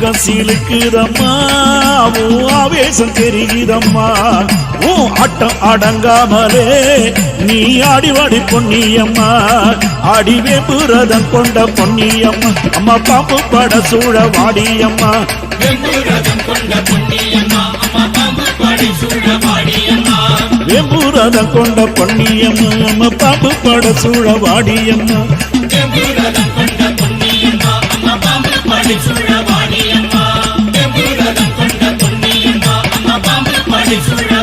பக்கம் சீலுக்குதம்மா ஆவேசம் தெரியுதம்மா ஆட்டம் அடங்காமலே நீ ஆடிவாடி பொன்னியம்மா ஆடிவே புரதம் கொண்ட பொன்னியம்மா அம்மா பாம்பு பட சூழ வாடியம்மா வெம்புரதம் கொண்ட பொன்னியம்மா அம்மா பாம்பு பட சூழ வாடியம்மா It's